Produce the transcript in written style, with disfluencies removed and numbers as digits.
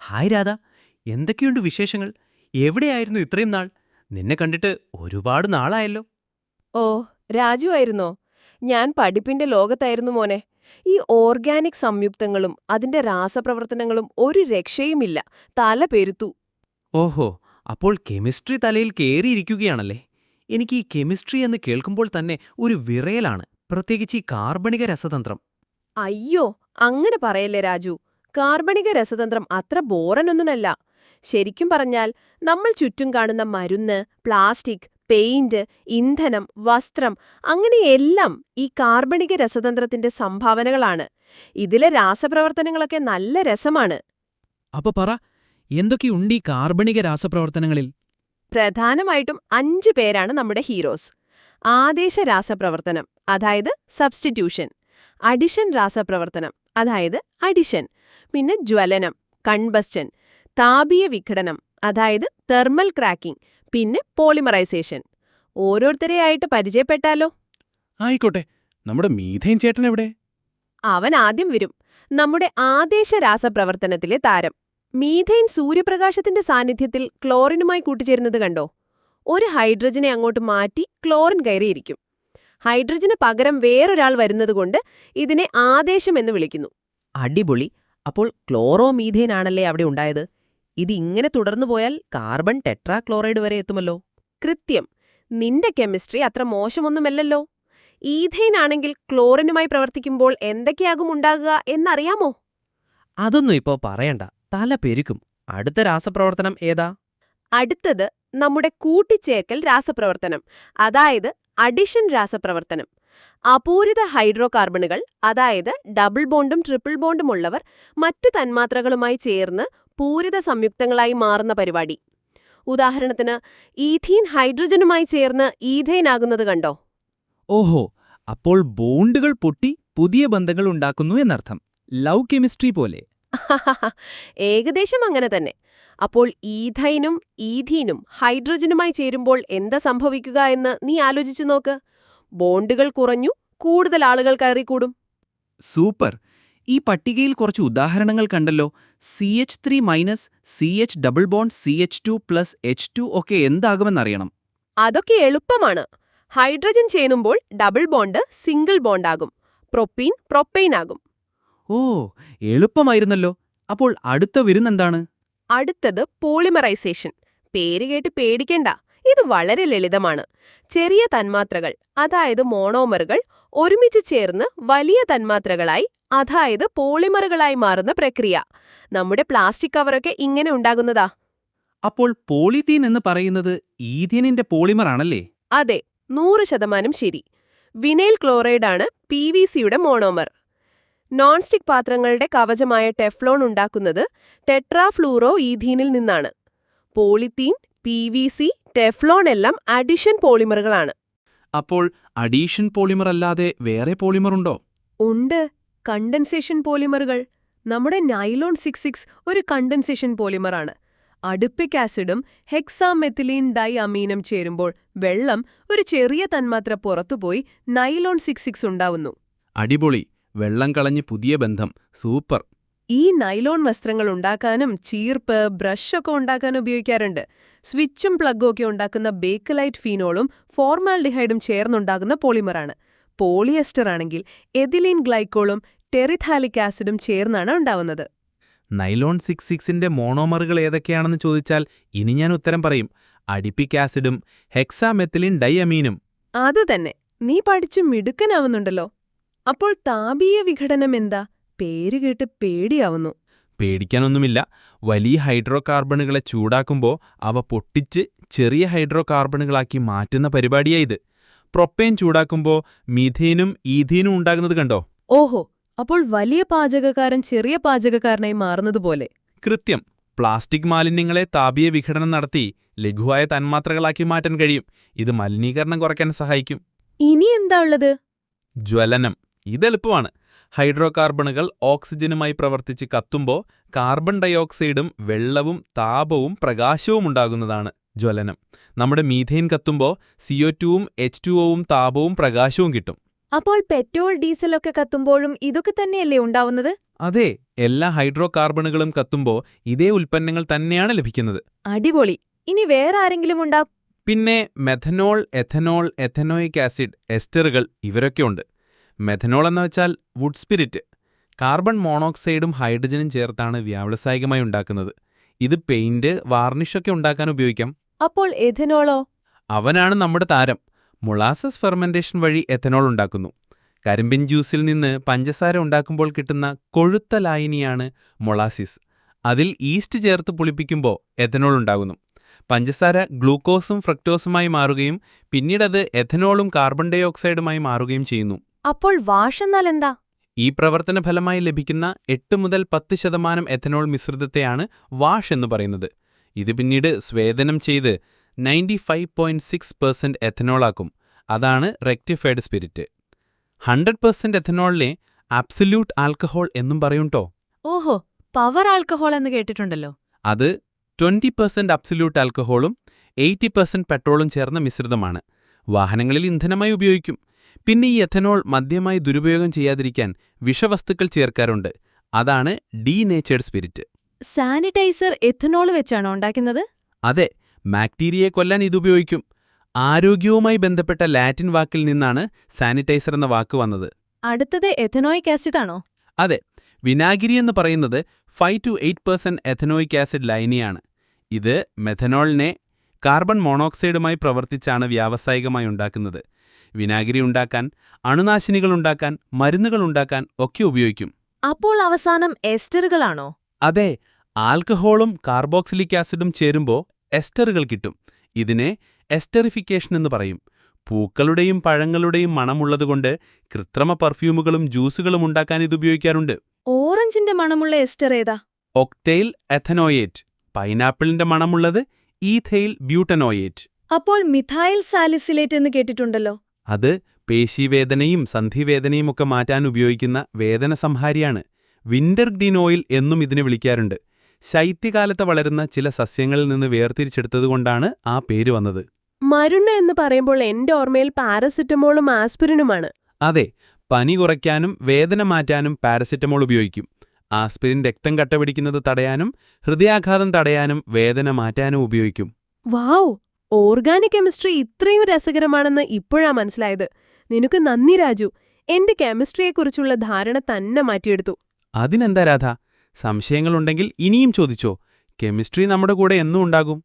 Hi Radha, എന്തൊക്കെയുണ്ട് വിശേഷങ്ങൾ? എവിടെയായിരുന്നു ഇത്രയും നാൾ? നിന്നെ കണ്ടിട്ട് ഒരുപാട് നാളായല്ലോ. ഓ, രാജു ആയിരുന്നോ? ഞാൻ പഠിപ്പിന്റെ ലോകത്തായിരുന്നു മോനെ. ഈ ഓർഗാനിക് സംയുക്തങ്ങളും അതിന്റെ രാസപ്രവർത്തനങ്ങളും ഒരു രക്ഷയുമില്ല. തല പെരുത്തു. ഓഹോ, അപ്പോൾ കെമിസ്ട്രി തലയിൽ കേറിയിരിക്കുകയാണല്ലേ. എനിക്ക് ഈ കെമിസ്ട്രി എന്ന് കേൾക്കുമ്പോൾ തന്നെ ഒരു വിറയലാണ്, പ്രത്യേകിച്ച് ഈ കാർബണിക രസതന്ത്രം. അയ്യോ, അങ്ങനെ പറയല്ലേ രാജു. കാർബണിക രസതന്ത്രം അത്ര ബോറനൊന്നുമല്ല. ശരിക്കും പറഞ്ഞാൽ നമ്മൾ ചുറ്റും കാണുന്ന മരുന്ന്, പ്ലാസ്റ്റിക്, പെയിന്റ്, ഇന്ധനം, വസ്ത്രം അങ്ങനെയെല്ലാം ഈ കാർബണിക രസതന്ത്രത്തിന്റെ സംഭാവനകളാണ്. ഇതിലെ രാസപ്രവർത്തനങ്ങളൊക്കെ നല്ല രസമാണ്. അപ്പൊ പറ, എന്തൊക്കെയുണ്ട് ഈ കാർബണിക രാസപ്രവർത്തനങ്ങളിൽ? പ്രധാനമായിട്ടും 5 പേരാണ് നമ്മുടെ ഹീറോസ്. ആദേശ രാസപ്രവർത്തനം, അതായത് സബ്സ്റ്റിറ്റ്യൂഷൻ. അഡിഷൻ രാസപ്രവർത്തനം, അതായത് അഡിഷൻ. പിന്നെ ജ്വലനം, കൺബസ്റ്റൻ. താപീയ വിഘടനം, അതായത് തെർമൽ ക്രാക്കിംഗ്. പിന്നെ പോളിമറൈസേഷൻ. ഓരോരുത്തരെയായിട്ട് പരിചയപ്പെട്ടാലോ? ആയിക്കോട്ടെ. നമ്മുടെ മീഥേൻ ചേട്ടൻ എവിടെ? അവൻ ആദ്യം വരും. നമ്മുടെ ആദേശ രാസപ്രവർത്തനത്തിലെ താരം. മീഥൈൻ സൂര്യപ്രകാശത്തിന്റെ സാന്നിധ്യത്തിൽ ക്ലോറിനുമായി കൂട്ടിച്ചേരുന്നത് കണ്ടോ? ഒരു ഹൈഡ്രജനെ അങ്ങോട്ട് മാറ്റി ക്ലോറിൻ കയറിയിരിക്കും. ഹൈഡ്രജന് പകരം വേറൊരാൾ വരുന്നതുകൊണ്ട് ഇതിനെ ആദേശം എന്ന് വിളിക്കുന്നു. അടിപൊളി. അപ്പോൾ ക്ലോറോമീഥേൻ ആണല്ലേ അവിടെ ഉണ്ടായത്? ഇത് ഇങ്ങനെ തുടർന്നു പോയാൽ കാർബൺ ടെട്രാക്ലോറൈഡ് വരെ എത്തുമല്ലോ. കൃത്യം. നിന്റെ കെമിസ്ട്രി അത്ര മോശമൊന്നുമല്ലല്ലോ. ഈഥൈൻ ആണെങ്കിൽ ക്ലോറിനുമായി പ്രവർത്തിക്കുമ്പോൾ എന്തൊക്കെയാകും ഉണ്ടാകുക എന്നറിയാമോ? അതൊന്നും ഇപ്പോ പറയണ്ട, തല പെരുക്കും. അടുത്ത രാസപ്രവർത്തനം ഏതാ? അടുത്തത് നമ്മുടെ കൂട്ടിച്ചേക്കൽ രാസപ്രവർത്തനം, അതായത് അഡിഷൻ രാസപ്രവർത്തനം. അപൂരിത ഹൈഡ്രോ കാർബണുകൾ, അതായത് ഡബിൾ ബോണ്ടും ട്രിപ്പിൾ ബോണ്ടും ഉള്ളവർ മറ്റു തന്മാത്രകളുമായി ചേർന്ന് പൂരിത സംയുക്തങ്ങളായി മാറുന്ന പരിപാടി. ഉദാഹരണത്തിന് ഈഥീൻ ഹൈഡ്രജനുമായി ചേർന്ന് ഈഥൈൻ ആകുന്നത് കണ്ടോ? ഓഹോ, അപ്പോൾ ബോണ്ടുകൾ പൊട്ടി പുതിയ ബന്ധങ്ങൾ ഉണ്ടാക്കുന്നു എന്നർത്ഥം. ലവ് കെമിസ്ട്രി പോലെ. ഏകദേശം അങ്ങനെ തന്നെ. അപ്പോൾ ഈഥൈനും ഈഥീനും ഹൈഡ്രജനുമായി ചേരുമ്പോൾ എന്താ സംഭവിക്കുക എന്ന് നീ ആലോചിച്ചു നോക്ക്. ബോണ്ടുകൾ കുറഞ്ഞു, കൂടുതൽ ആളുകൾ കയറിക്കൂടും. സൂപ്പർ. ഈ പട്ടികയിൽ കുറച്ച് ഉദാഹരണങ്ങൾ കണ്ടല്ലോ. CH3- CH double bond CH2 plus H2 ഒക്കെ എന്താകുമെന്നറിയണം. അതൊക്കെ എളുപ്പമാണ്. ഹൈഡ്രജൻ ചേരുമ്പോൾ ഡബിൾ ബോണ്ട് സിംഗിൾ ബോണ്ടാകും. പ്രൊപ്പീൻ പ്രൊപ്പെയിൻ ആകും. ഓ, എളുപ്പമായിരുന്നല്ലോ. അപ്പോൾ അടുത്ത വിരുന്നെന്താണ്? അടുത്തത് പോളിമറൈസേഷൻ. പേര് കേട്ട് പേടിക്കണ്ട, ഇത് വളരെ ലളിതമാണ്. ചെറിയ തന്മാത്രകൾ, അതായത് മോണോമറുകൾ, ഒരുമിച്ച് ചേർന്ന് വലിയ തന്മാത്രകളായി, അതായത് പോളിമറുകളായി മാറുന്ന പ്രക്രിയ. നമ്മുടെ പ്ലാസ്റ്റിക് കവറൊക്കെ ഇങ്ങനെ ഉണ്ടാകുന്നതാ. അപ്പോൾ പോളിത്തീൻ എന്ന് പറയുന്നത് ഈഥീനിന്റെ പോളിമർ ആണല്ലേ? അതെ, 100% ശരി. വിനൈൽ ക്ലോറൈഡാണ് PVCയുടെ മോണോമർ. നോൺസ്റ്റിക് പാത്രങ്ങളുടെ കവചമായ ടെഫ്ലോൺ ഉണ്ടാക്കുന്നത് ടെട്രാഫ്ലൂറോ ഈഥീനിൽ നിന്നാണ്. പോളിത്തീൻ, PVC, ടെഫ്ലോൺ എല്ലാം അഡിഷൻ പോളിമറുകളാണ്. അപ്പോൾ അഡീഷൻ പോളിമർ അല്ലാതെ വേറെ പോളിമർ ഉണ്ടോ? ഉണ്ട്, കണ്ടൻസേഷൻ പോളിമറുകൾ. നമ്മുടെ നൈലോൺ 66 ഒരു കണ്ടൻസേഷൻ പോളിമറാണ്. അടുപ്പിക് ആസിഡും ഹെക്സാമെത്തിലീൻ ഡൈ അമീനും ചേരുമ്പോൾ വെള്ളം ഒരു ചെറിയ തന്മാത്ര പുറത്തുപോയി നൈലോൺ 66 ഉണ്ടാവുന്നു. അടിപൊളി. വെള്ളം കളഞ്ഞ് പുതിയ ബന്ധം. സൂപ്പർ. ഈ നൈലോൺ വസ്ത്രങ്ങൾ ഉണ്ടാക്കാനും ചീർപ്പ്, ബ്രഷൊക്കെ ഉണ്ടാക്കാനും ഉപയോഗിക്കാറുണ്ട്. സ്വിച്ചും പ്ലഗും ഒക്കെ ഉണ്ടാക്കുന്ന ബേക്കലൈറ്റ് ഫീനോളും ഫോർമാൽഡിഹൈഡും ചേർന്നുണ്ടാകുന്ന പോളിമറാണ്. പോളിയസ്റ്റർ ആണെങ്കിൽ എഥിലീൻ ഗ്ലൈക്കോളും ടെറിഥാലിക് ആസിഡും ചേർന്നാണ് ഉണ്ടാവുന്നത്. നൈലോൺ 66ന്റെ മോണോമറുകൾ ഏതൊക്കെയാണെന്ന് ചോദിച്ചാൽ ഇനി ഞാൻ ഉത്തരം പറയും. അഡിപ്പിക് ആസിഡും ഹെക്സാമെത്തിലിൻ ഡൈഅമീനും. അത് തന്നെ, നീ പഠിച്ചു മിടുക്കനാവുന്നുണ്ടല്ലോ. അപ്പോൾ താപീയ വിഘടനം എന്താ? പേരുകേട്ട് പേടിയാവുന്നു. പേടിക്കാനൊന്നുമില്ല. വലിയ ഹൈഡ്രോ കാർബണുകളെ ചൂടാക്കുമ്പോൾ അവ പൊട്ടിച്ച് ചെറിയ ഹൈഡ്രോ കാർബണുകളാക്കി മാറ്റുന്ന പരിപാടിയായത്. പ്രൊപ്പേൻ ചൂടാക്കുമ്പോൾ മീഥേനും ഈഥീനും ഉണ്ടാകുന്നത് കണ്ടോ? ഓഹോ, അപ്പോൾ വലിയ പാചകക്കാരൻ ചെറിയ പാചകക്കാരനായി മാറുന്നതുപോലെ. കൃത്യം. പ്ലാസ്റ്റിക് മാലിന്യങ്ങളെ താപീയ വിഘടനം നടത്തി ലഘുവായ തന്മാത്രകളാക്കി മാറ്റാൻ കഴിയും. ഇത് മലിനീകരണം കുറയ്ക്കാൻ സഹായിക്കും. ഇനി എന്താ ഉള്ളത്? ജ്വലനം. ഇതെളുപ്പമാണ്. ഹൈഡ്രോ കാർബണുകൾ ഓക്സിജനുമായി പ്രവർത്തിച്ച് കത്തുമ്പോൾ കാർബൺ ഡയോക്സൈഡും വെള്ളവും താപവും പ്രകാശവും ഉണ്ടാകുന്നതാണ് ജ്വലനം. നമ്മുടെ മീഥേൻ കത്തുമ്പോൾ CO2-ഉം H2O-വും താപവും പ്രകാശവും കിട്ടും. അപ്പോൾ പെട്രോൾ, ഡീസലൊക്കെ കത്തുമ്പോഴും ഇതൊക്കെ തന്നെയല്ലേ ഉണ്ടാവുന്നത്? അതെ, എല്ലാ ഹൈഡ്രോ കാർബണുകളും കത്തുമ്പോൾ ഇതേ ഉൽപ്പന്നങ്ങൾ തന്നെയാണ് ലഭിക്കുന്നത്. അടിപൊളി. ഇനി വേറെ ആരെങ്കിലും ഉണ്ടാക്കും? പിന്നെ മെഥനോൾ, എഥനോൾ, എഥനോയിക് ആസിഡ്, എസ്റ്ററുകൾ ഇവരൊക്കെയുണ്ട്. മെഥനോൾ എന്ന് വെച്ചാൽ വുഡ് സ്പിരിറ്റ്. കാർബൺ മോണോക്സൈഡും ഹൈഡ്രജനും ചേർത്താണ് വ്യാവസായികമായി ഉണ്ടാക്കുന്നത്. ഇത് പെയിന്റ്, വാർണിഷൊക്കെ ഉണ്ടാക്കാൻ ഉപയോഗിക്കാം. അപ്പോൾ എഥനോളോ? അവനാണ് നമ്മുടെ താരം. മൊളാസസ് ഫെർമെന്റേഷൻ വഴി എഥനോൾ ഉണ്ടാക്കുന്നു. കരിമ്പിൻ ജ്യൂസിൽ നിന്ന് പഞ്ചസാര ഉണ്ടാക്കുമ്പോൾ കിട്ടുന്ന കൊഴുത്ത ലായനിയാണ് മൊളാസിസ്. അതിൽ ഈസ്റ്റ് ചേർത്ത് പുളിപ്പിക്കുമ്പോൾ എഥനോൾ ഉണ്ടാകുന്നു. പഞ്ചസാര ഗ്ലൂക്കോസും ഫ്രക്ടോസുമായി മാറുകയും പിന്നീടത് എഥനോളും കാർബൺ ഡൈ ഓക്സൈഡുമായി മാറുകയും ചെയ്യുന്നു. അപ്പോൾ വാഷ് എന്നാൽ എന്താ? ഈ പ്രവർത്തന ഫലമായി ലഭിക്കുന്ന 8 മുതൽ 10% എഥനോൾ മിശ്രിതത്തെയാണ് വാഷ് എന്ന് പറയുന്നത്. ഇത് പിന്നീട് സ്വേദനം ചെയ്ത് 95.6% എഥനോളാക്കും. അതാണ് റെക്ടിഫൈഡ് സ്പിരിറ്റ്. 100% എഥനോളിനെ ആബ്സല്യൂട്ട് ആൽക്കഹോൾ എന്നും പറയുംട്ടോ. ഓഹോ, പവർ ആൽക്കഹോൾ എന്ന് കേട്ടിട്ടുണ്ടല്ലോ. അത് 20% അബ്സല്യൂട്ട് ആൽക്കഹോളും 80% പെട്രോളും ചേർന്ന മിശ്രിതമാണ്. വാഹനങ്ങളിൽ ഇന്ധനമായി ഉപയോഗിക്കും. പിന്നെ ഈ എഥനോൾ മദ്യമായി ദുരുപയോഗം ചെയ്യാതിരിക്കാൻ വിഷവസ്തുക്കൾ ചേർക്കാറുണ്ട്. അതാണ് ഡീനേച്ചേർഡ് സ്പിരിറ്റ്. സാനിറ്റൈസർ എഥനോൾ വെച്ചാണോ ഉണ്ടാക്കുന്നത്? അതെ, ബാക്ടീരിയയെ കൊല്ലാൻ ഇതുപയോഗിക്കും. ആരോഗ്യവുമായി ബന്ധപ്പെട്ട ലാറ്റിൻ വാക്കിൽ നിന്നാണ് സാനിറ്റൈസർ എന്ന വാക്ക് വന്നത്. അടുത്തത് എഥനോയിക് ആസിഡ് ആണോ? അതെ, വിനാഗിരി എന്ന് പറയുന്നത് 5-8% എഥനോയിക് ആസിഡ് ലൈനിയാണ്. ഇത് മെഥനോളിനെ കാർബൺ മോണോക്സൈഡുമായി പ്രവർത്തിച്ചാണ് വ്യാവസായികമായി ഉണ്ടാക്കുന്നത്. വിനാഗിരി ഉണ്ടാക്കാൻ, അണുനാശിനികളുണ്ടാക്കാൻ, മരുന്നുകളുണ്ടാക്കാൻ ഒക്കെ ഉപയോഗിക്കും. അപ്പോൾ അവസാനം എസ്റ്ററുകളാണോ? അതെ, ആൽക്കഹോളും കാർബോക്സിലിക് ആസിഡും ചേരുമ്പോൾ എസ്റ്ററുകൾ കിട്ടും. ഇതിനെ എസ്റ്ററിഫിക്കേഷൻ എന്ന് പറയും. പൂക്കളുടെയും പഴങ്ങളുടെയും മണമുള്ളതുകൊണ്ട് കൃത്രിമ പെർഫ്യൂമുകളും ജ്യൂസുകളും ഉണ്ടാക്കാൻ ഇതുപയോഗിക്കാറുണ്ട്. ഓറഞ്ചിന്റെ മണമുള്ള എസ്റ്റർ ഏതാ? ഒക്ടെയിൽ എഥനോയേറ്റ്. പൈനാപ്പിളിന്റെ മണമുള്ളത് ഈഥെയിൽ ബ്യൂട്ടനോയേറ്റ്. അപ്പോൾ മിഥൈൽ സാലിസിലേറ്റ് എന്ന് കേട്ടിട്ടുണ്ടല്ലോ. അത് പേശീവേദനയും സന്ധിവേദനയുമൊക്കെ മാറ്റാൻ ഉപയോഗിക്കുന്ന വേദനസംഹാരിയാണ്. വിന്റർ ഗ്രീൻ ഓയിൽ എന്നും ഇതിനെ വിളിക്കാറുണ്ട്. ശൈത്യകാലത്ത് വളരുന്ന ചില സസ്യങ്ങളിൽ നിന്ന് വേർതിരിച്ചെടുത്തതുകൊണ്ടാണ് ആ പേര് വന്നത്. മരുന്ന് എന്ന് പറയുമ്പോൾ എന്റെ ഓർമ്മയിൽ പാരസിറ്റമോളും ആസ്പിരിനുമാണ്. അതെ, പനി കുറയ്ക്കാനും വേദന മാറ്റാനും പാരസിറ്റമോൾ ഉപയോഗിക്കും. ആസ്പിരിൻ രക്തം കട്ടപിടിക്കുന്നത് തടയാനും ഹൃദയാഘാതം തടയാനും വേദന മാറ്റാനും ഉപയോഗിക്കും. വാവ്, ഓർഗാനിക് കെമിസ്ട്രി ഇത്രയും രസകരമാണെന്ന് ഇപ്പോഴാ മനസ്സിലായത്. നിനക്ക് നന്ദി രാജു. എന്റെ കെമിസ്ട്രിയെക്കുറിച്ചുള്ള ധാരണ തന്നെ മാറ്റിയെടുത്തു. അതിനെന്താ രാധ, സംശയങ്ങളുണ്ടെങ്കിൽ ഇനിയും ചോദിച്ചോ. കെമിസ്ട്രി നമ്മുടെ കൂടെ എന്നും ഉണ്ടാകും.